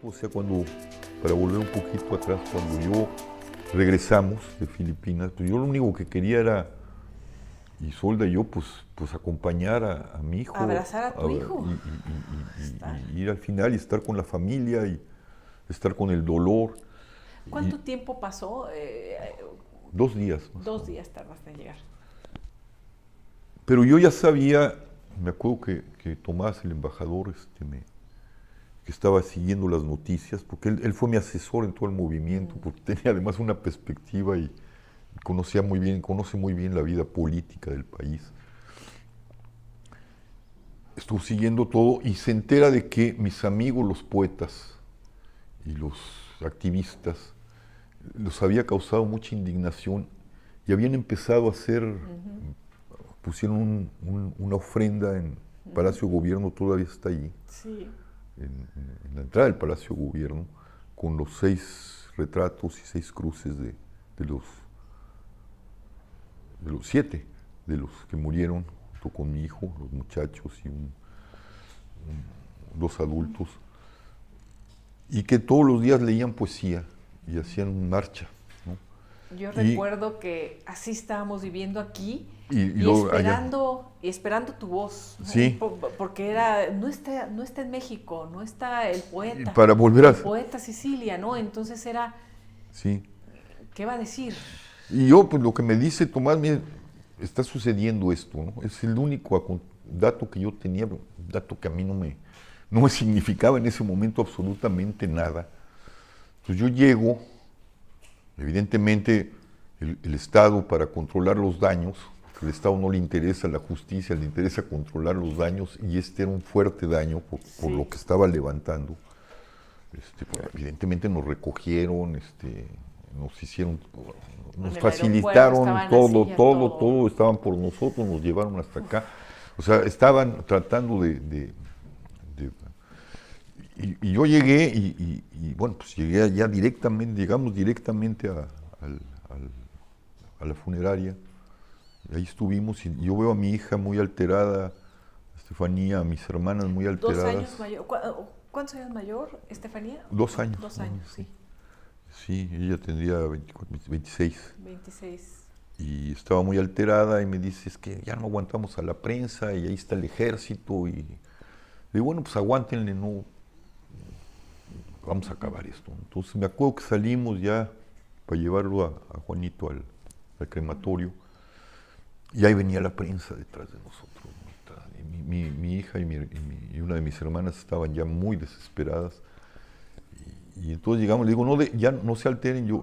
O sea, para volver un poquito atrás, cuando yo regresamos de Filipinas, pues yo lo único que quería era, Isolda y yo, pues acompañar a mi hijo. Abrazar a tu hijo. Y ir al final y estar con la familia y estar con el dolor. ¿Cuánto tiempo pasó? 2 días. 2 días tardaste en llegar. Pero yo ya sabía, me acuerdo que Tomás, el embajador, que estaba siguiendo las noticias, porque él fue mi asesor en todo el movimiento, porque tenía además una perspectiva y conoce muy bien la vida política del país. Estuvo siguiendo todo y se entera de que mis amigos, los poetas y los activistas, los había causado mucha indignación y habían empezado a hacer, pusieron una ofrenda en Palacio Gobierno, todavía está allí. Sí. En la entrada del Palacio Gobierno, con los 6 retratos y 6 cruces de los 7 de los que murieron junto con mi hijo, los muchachos y 2 adultos, y que todos los días leían poesía y hacían marcha, ¿no? Yo recuerdo que así estábamos viviendo aquí y esperando tu voz, ¿no? Sí. Porque no está en México, no está el poeta. Para volver el poeta Sicilia, ¿no? Entonces era, sí. ¿qué va a decir? Y yo, pues lo que me dice Tomás, mire, está sucediendo esto, ¿no? Es el único dato que yo tenía, dato que a mí no me significaba en ese momento absolutamente nada. Entonces yo llego, evidentemente el Estado, para controlar los daños, porque al Estado no le interesa la justicia, le interesa controlar los daños, y este era un fuerte daño por lo que estaba levantando. Evidentemente nos recogieron, nos facilitaron todo, estaban por nosotros, nos llevaron hasta acá. O sea, estaban tratando y yo llegué y bueno, pues llegué ya llegamos directamente a la funeraria. Y ahí estuvimos y yo veo a mi hija muy alterada, Estefanía, a mis hermanas muy alteradas. 2 años mayor. ¿Cuántos años mayor, Estefanía? 2 años. 2 años, sí. Sí, ella tendría 26. 26. Y estaba muy alterada y me dice, es que ya no aguantamos a la prensa y ahí está el ejército. Y digo, bueno, pues aguántenle, no, vamos a acabar esto. Entonces me acuerdo que salimos ya para llevarlo a Juanito al crematorio y ahí venía la prensa detrás de nosotros. Mi hija y una de mis hermanas estaban ya muy desesperadas. Y entonces llegamos, le digo, no, ya no se alteren, yo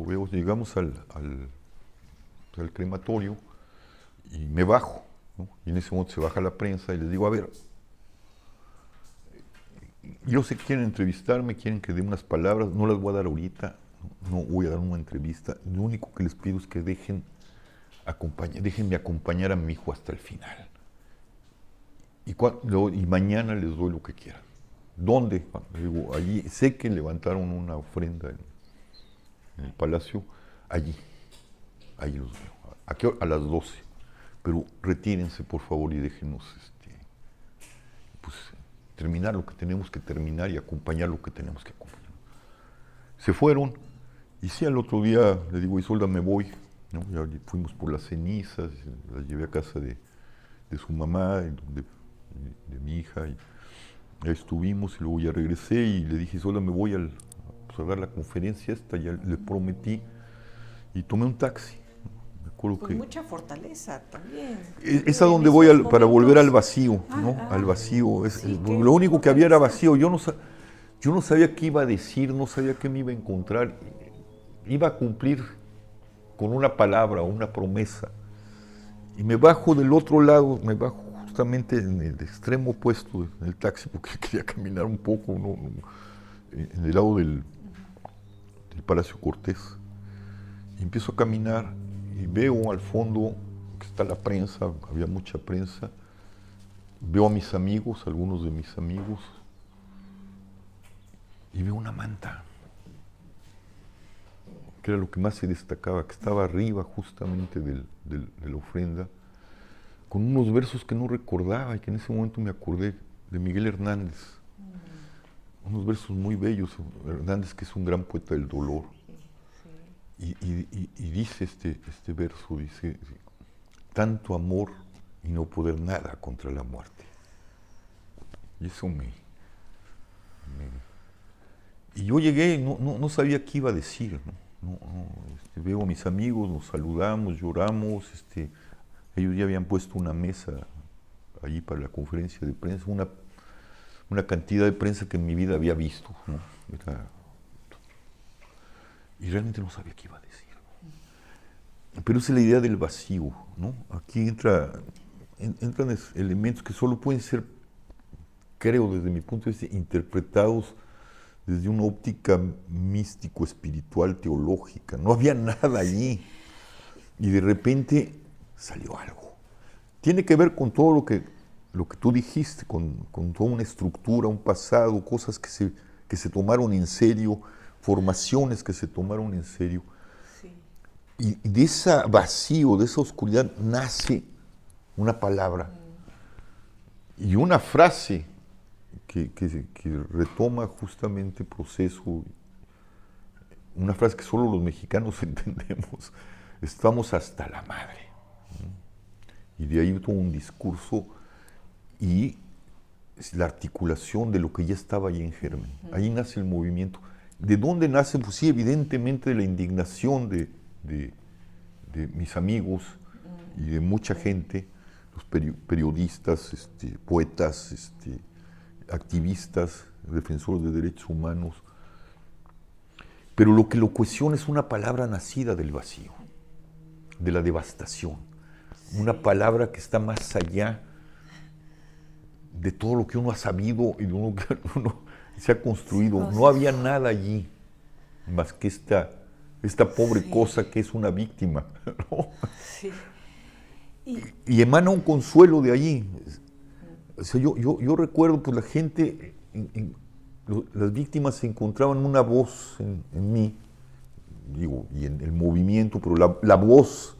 veo, llegamos al crematorio y me bajo, ¿no? Y en ese momento se baja la prensa y les digo, a ver, yo sé que quieren entrevistarme, quieren que dé unas palabras, no las voy a dar ahorita, no voy a dar una entrevista, lo único que les pido es que déjenme acompañar a mi hijo hasta el final. Y mañana les doy lo que quieran. ¿Dónde? Digo, allí, sé que levantaron una ofrenda en el palacio, allí los veo. A las 12. Pero retírense, por favor, y déjenos pues, terminar lo que tenemos que terminar y acompañar lo que tenemos que acompañar. Se fueron, y sí, al otro día le digo, Isolda, me voy, ¿no? Ya fuimos por las cenizas, las llevé a casa de su mamá, de mi hija, y ahí estuvimos, y luego ya regresé y le dije, Isolda, me voy a dar la conferencia esta, ya le prometí, y tomé un taxi. Me acuerdo Con mucha fortaleza también. Es a donde voy para volver al vacío, ¿no? Al vacío. Lo único que había era vacío. Yo no sabía qué iba a decir, no sabía qué me iba a encontrar. Iba a cumplir con una palabra, una promesa. Y me bajo del otro lado, me bajo justamente en el extremo opuesto del taxi, porque quería caminar un poco, ¿no? En el lado del Palacio Cortés. Y empiezo a caminar y veo al fondo que está la prensa, había mucha prensa. Veo a mis amigos, algunos de mis amigos, y veo una manta, que era lo que más se destacaba, que estaba arriba justamente de la ofrenda, con unos versos que no recordaba y que en ese momento me acordé de Miguel Hernández. unos versos muy bellos. Hernández, que es un gran poeta del dolor. Sí. Y dice este verso, dice, tanto amor y no poder nada contra la muerte. Y eso y yo llegué, no sabía qué iba a decir, ¿no? Veo a mis amigos, nos saludamos, lloramos, ellos ya habían puesto una mesa allí para la conferencia de prensa, una cantidad de prensa que en mi vida había visto, ¿no? Y realmente no sabía qué iba a decir. Pero esa es la idea del vacío, ¿no? Aquí entran elementos que solo pueden ser, creo, desde mi punto de vista, interpretados desde una óptica místico, espiritual, teológica. No había nada allí. Y de repente salió algo. Tiene que ver con todo lo que tú dijiste, con toda una estructura, un pasado, cosas que se tomaron en serio, formaciones que se tomaron en serio. Sí. Y de ese vacío, de esa oscuridad, nace una palabra y una frase que retoma justamente el proceso, una frase que solo los mexicanos entendemos: estamos hasta la madre. Y de ahí todo un discurso y la articulación de lo que ya estaba ahí en germen. Ahí nace el movimiento. ¿De dónde nace? Pues sí, evidentemente de la indignación de mis amigos y de mucha gente, los periodistas, poetas, activistas, defensores de derechos humanos. Pero lo que lo cohesiona es una palabra nacida del vacío, de la devastación. Sí. Una palabra que está más allá de todo lo que uno ha sabido y de lo que uno se ha construido. No había nada allí más que esta pobre cosa que es una víctima, ¿no? Sí. Y emana un consuelo de allí. O sea, yo recuerdo, pues la gente, las víctimas se encontraban una voz en mí, digo, y en el movimiento, pero la voz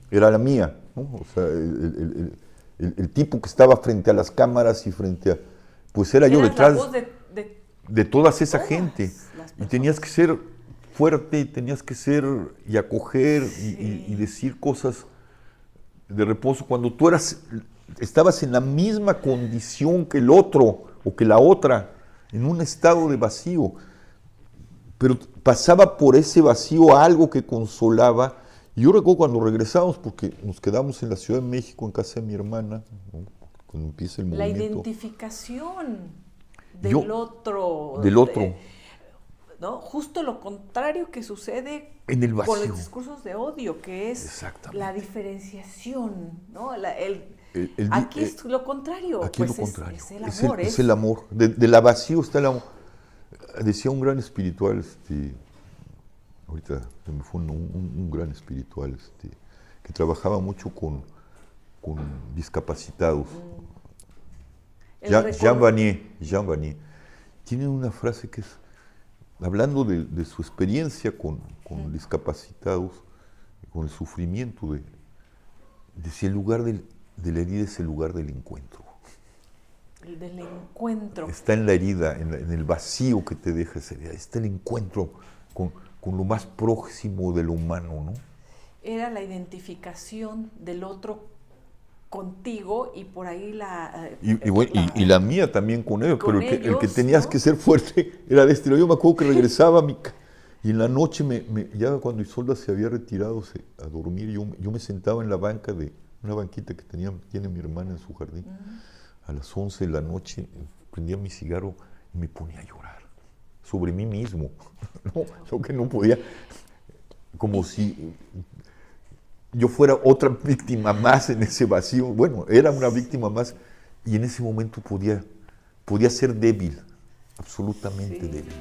era la mía, ¿no? O sea, el tipo que estaba frente a las cámaras y frente a... Pues era yo detrás la voz de toda esa gente. Y tenías que ser fuerte, tenías que ser y acoger y decir cosas de reposo. Cuando tú estabas en la misma condición que el otro o que la otra, en un estado de vacío, pero pasaba por ese vacío algo que consolaba. Y yo recuerdo cuando regresamos, porque nos quedamos en la Ciudad de México, en casa de mi hermana, ¿no? Cuando empieza el movimiento. La identificación del otro. Del otro. ¿No? Justo lo contrario que sucede en el vacío. Con los discursos de odio, que es la diferenciación, ¿no? Aquí es lo contrario. Aquí pues es lo contrario. Es el amor. Es el amor. De la vacío está el amor. Decía un gran espiritual, ahorita se me fue un gran espiritual, que trabajaba mucho con discapacitados. Jean Vanier. Tiene una frase que es, hablando de su experiencia con discapacitados, con el sufrimiento, decía, el lugar de la herida es el lugar del encuentro. El del encuentro. Está en la herida, en el vacío que te deja esa herida, está el encuentro con lo más próximo de lo humano, ¿no? Era la identificación del otro contigo y por ahí y la mía también con ellos, pero el que tenías, ¿no?, que ser fuerte era de este. Yo me acuerdo que regresaba a mi casa y en la noche, ya cuando Isolda se había retirado a dormir, yo me sentaba en la banca de una banquita que tiene mi hermana en su jardín. A las 11 de la noche prendía mi cigarro y me ponía a llorar sobre mí mismo, ¿no? Yo que no podía, como si yo fuera otra víctima más en ese vacío. Bueno, era una víctima más y en ese momento podía ser débil, absolutamente débil.